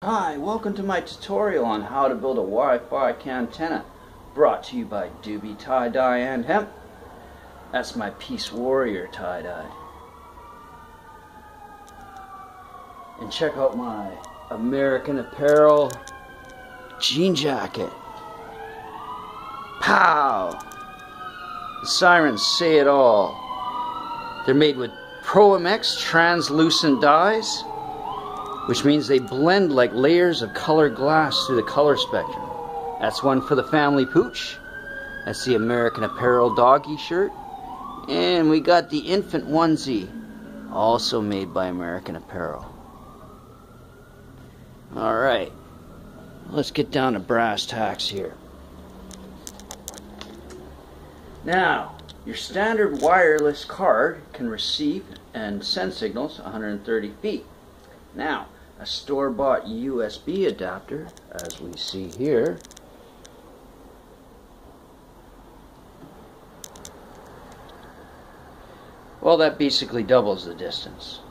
Hi, welcome to my tutorial on how to build a Wi-Fi Cantenna, brought to you by Doobie Tie-Dye and Hemp. That's my Peace Warrior tie-dye. And check out my American Apparel jean jacket. Pow! The sirens say it all. They're made with Pro MX translucent dyes, which means they blend like layers of colored glass through the color spectrum. That's one for the family pooch. That's the American Apparel doggy shirt. And we got the infant onesie, also made by American Apparel. Alright, let's get down to brass tacks here. Now, your standard wireless card can receive and send signals 130 feet. Now, a store-bought USB adapter, as we see here, well, that basically doubles the distance.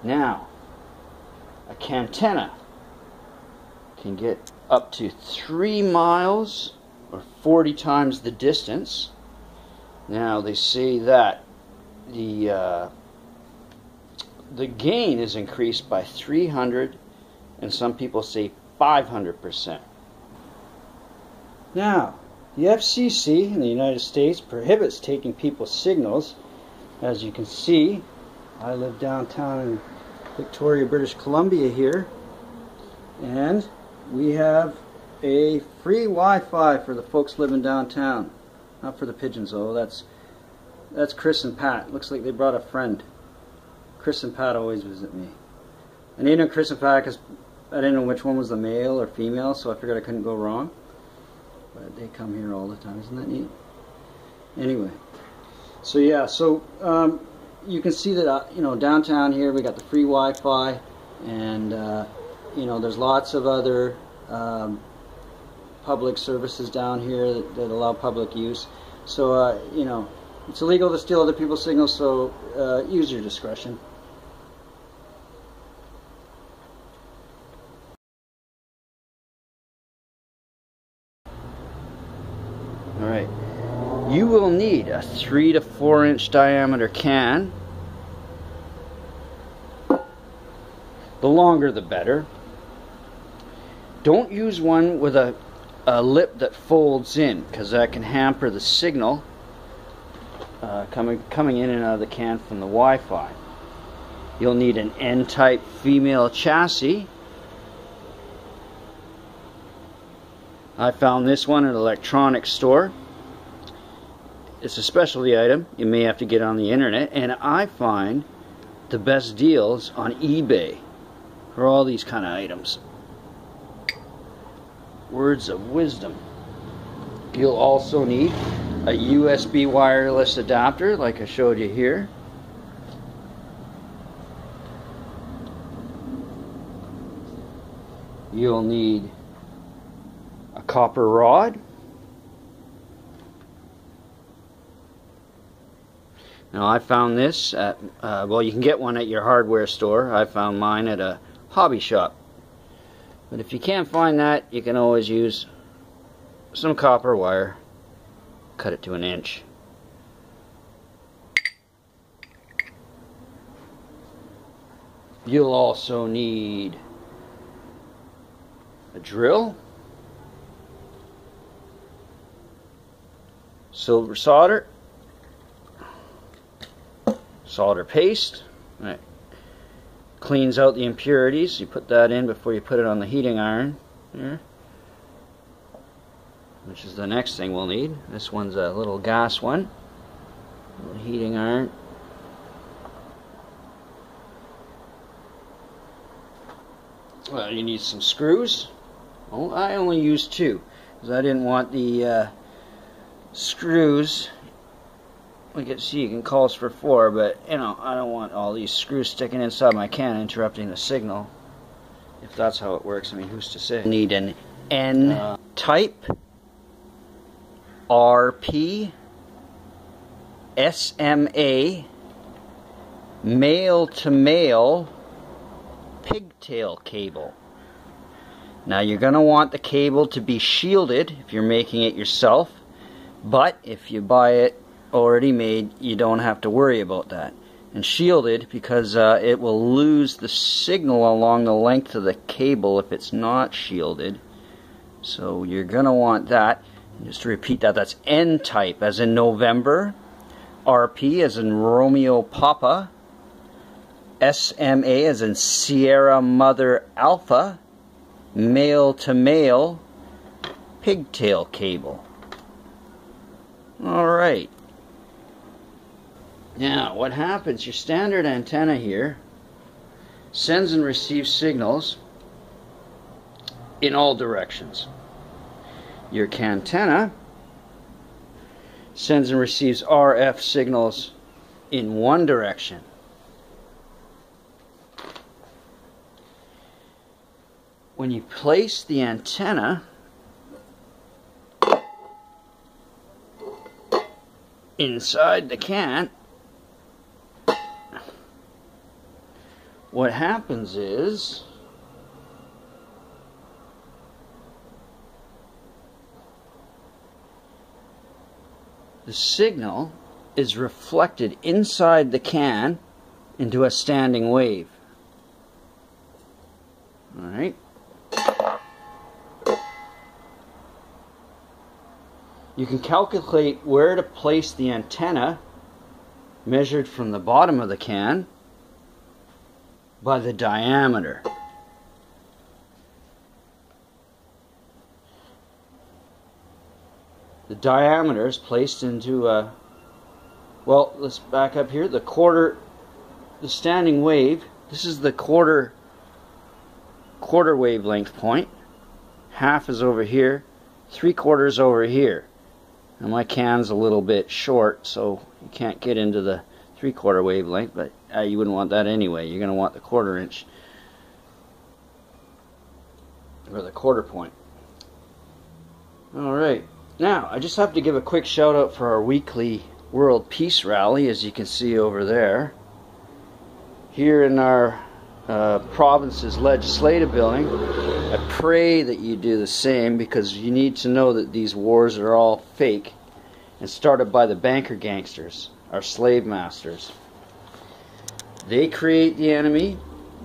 Now, a Cantenna can get up to 3 miles or 40 times the distance. Now, they say that the gain is increased by 300 and some people say 500%. Now, the FCC in the United States prohibits taking people's signals. As you can see, I live downtown in Victoria, British Columbia here, and we have a free Wi-Fi for the folks living downtown. Not for the pigeons though. That's Chris and Pat. Looks like they brought a friend. Chris and Pat always visit me. I named them Chris and Pat because I didn't know which one was the male or female, so I figured I couldn't go wrong. But they come here all the time. Isn't that neat? Anyway, so yeah, you can see that downtown here we got the free Wi-Fi, and there's lots of other public services down here that allow public use. So it's illegal to steal other people's signals, so use your discretion. Alright, you will need a 3 to 4 inch diameter can. The longer the better. Don't use one with a lip that folds in, because that can hamper the signal coming in and out of the can from the Wi-Fi. You'll need an N-type female chassis. I found this one at an electronics store. It's a specialty item. You may have to get on the internet, and I find the best deals on eBay for all these kind of items. Words of wisdom. You'll also need a USB wireless adapter like I showed you here. You'll need a copper rod. Now I found this at, well, you can get one at your hardware store. I found mine at a hobby shop. But if you can't find that, you can always use some copper wire. Cut it to 1 inch. You'll also need a drill, silver solder, solder paste. Right. Cleans out the impurities. You put that in before you put it on the heating iron here, which is the next thing we'll need. This one's a little gas one, little heating iron. Well, you need some screws. Oh, I only used 2 because I didn't want the screws. Like you see, you can calls for 4, but I don't want all these screws sticking inside my can interrupting the signal. If that's how it works, I mean, who's to say? Need an N-type RP SMA male to male pigtail cable. Now you're going to want the cable to be shielded if you're making it yourself, but if you buy it already made, you don't have to worry about that. And shielded because it will lose the signal along the length of the cable if it's not shielded. So you're going to want that. And just to repeat that, that's N-type as in November, RP as in Romeo Papa, SMA as in Sierra Mother Alpha, male to male, pigtail cable. Alright. Now, what happens, your standard antenna here sends and receives signals in all directions. Your Cantenna sends and receives RF signals in one direction. When you place the antenna inside the can, what happens is the signal is reflected inside the can into a standing wave. Alright. You can calculate where to place the antenna measured from the bottom of the can by the diameter. The diameter is placed into a, well, let's back up here. The standing wave, this is the quarter wavelength point. Half is over here, 3/4 over here. Now my can's a little bit short, so you can't get into the 3/4 wavelength, but you wouldn't want that anyway. You're going to want the 1/4 inch, or the quarter point. Alright, now I just have to give a quick shout out for our weekly World Peace Rally, as you can see over there. Here in our province's legislative building, I pray that you do the same, because you need to know that these wars are all fake and started by the banker gangsters, our slave masters. They create the enemy,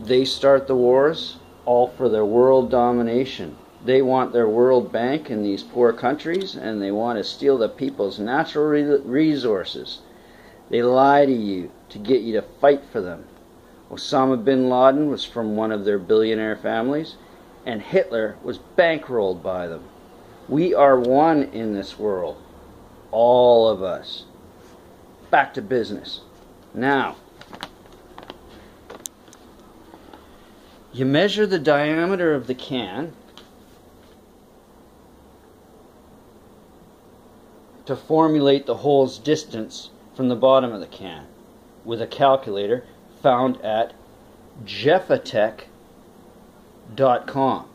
they start the wars, all for their world domination. They want their World Bank in these poor countries, and they want to steal the people's natural resources. They lie to you to get you to fight for them. Osama bin Laden was from one of their billionaire families, and Hitler was bankrolled by them. We are one in this world, all of us. Back to business. Now, you measure the diameter of the can to formulate the hole's distance from the bottom of the can with a calculator found at jeffatech.com.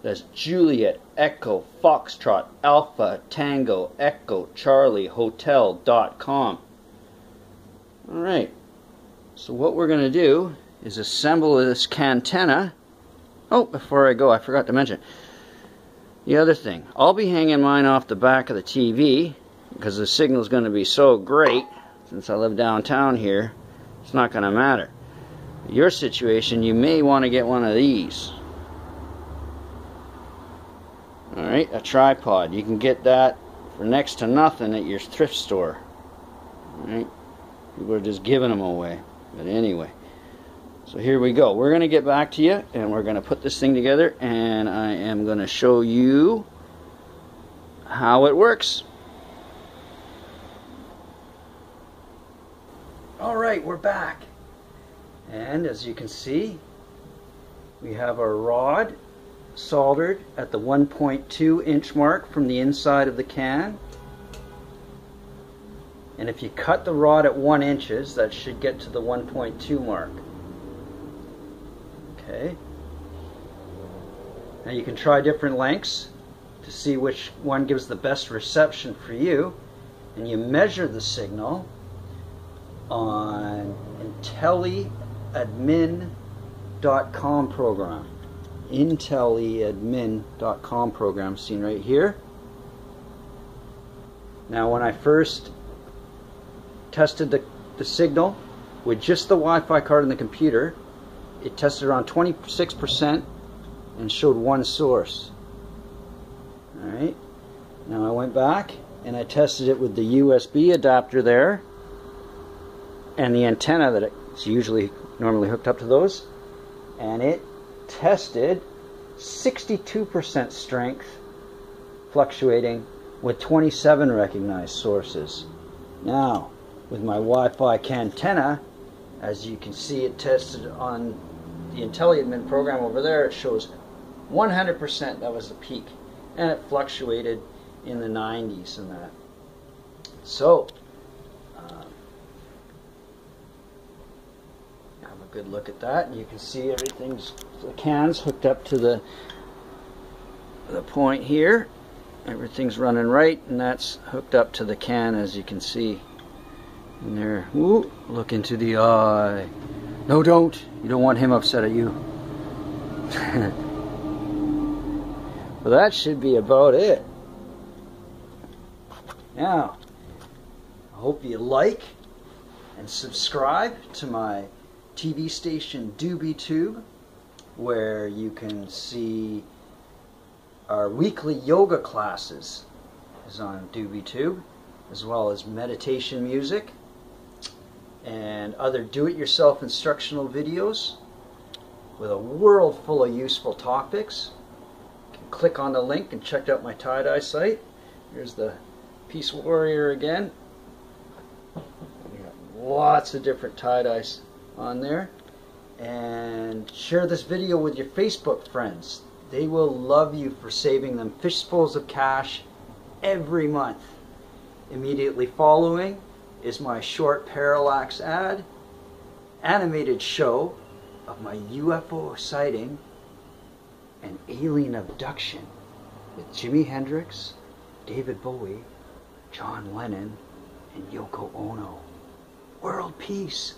That's Juliet Echo Foxtrot Alpha Tango Echo Charlie Hotel.com. Alright, so what we're going to do is assemble this Cantenna. Oh, before I go, I forgot to mention the other thing. I'll be hanging mine off the back of the TV because the signal is going to be so great. Since I live downtown here, it's not going to matter. Your situation, you may want to get one of these. Alright, a tripod. You can get that for next to nothing at your thrift store. Alright, people are just giving them away. But anyway, so here we go. We're going to get back to you, and we're going to put this thing together, and I am going to show you how it works. Alright, we're back. And as you can see, we have our rod soldered at the 1.2 inch mark from the inside of the can. And if you cut the rod at 1 inch, that should get to the 1.2 mark. Okay. Now you can try different lengths to see which one gives the best reception for you. And you measure the signal on IntelliAdmin.com program. IntelliAdmin.com program seen right here. Now when I first tested the signal with just the Wi-Fi card in the computer, it tested around 26% and showed one source. Alright, now I went back and I tested it with the USB adapter there and the antenna that it's normally hooked up to those, and it tested 62% strength fluctuating with 27 recognized sources. Now with my Wi-Fi Cantenna, as you can see, it tested on the IntelliAdmin program over there. It shows 100%, that was the peak, and it fluctuated in the 90s and that. So have a good look at that, and you can see everything's, the can's hooked up to the point here. Everything's running right, and that's hooked up to the can, as you can see. And there, ooh, look into the eye. No, don't. You don't want him upset at you. Well, that should be about it. Now, I hope you like and subscribe to my TV station DoobieTube, where you can see our weekly yoga classes is on DoobieTube, as well as meditation music and other do-it-yourself instructional videos with a world full of useful topics. You can click on the link and check out my tie-dye site. Here's the Peace Warrior again. We got lots of different tie-dyes on there. And share this video with your Facebook friends. They will love you for saving them fistfuls of cash every month. Immediately following is my short parallax ad, animated show of my UFO sighting and alien abduction with Jimi Hendrix, David Bowie, John Lennon, and Yoko Ono. World peace.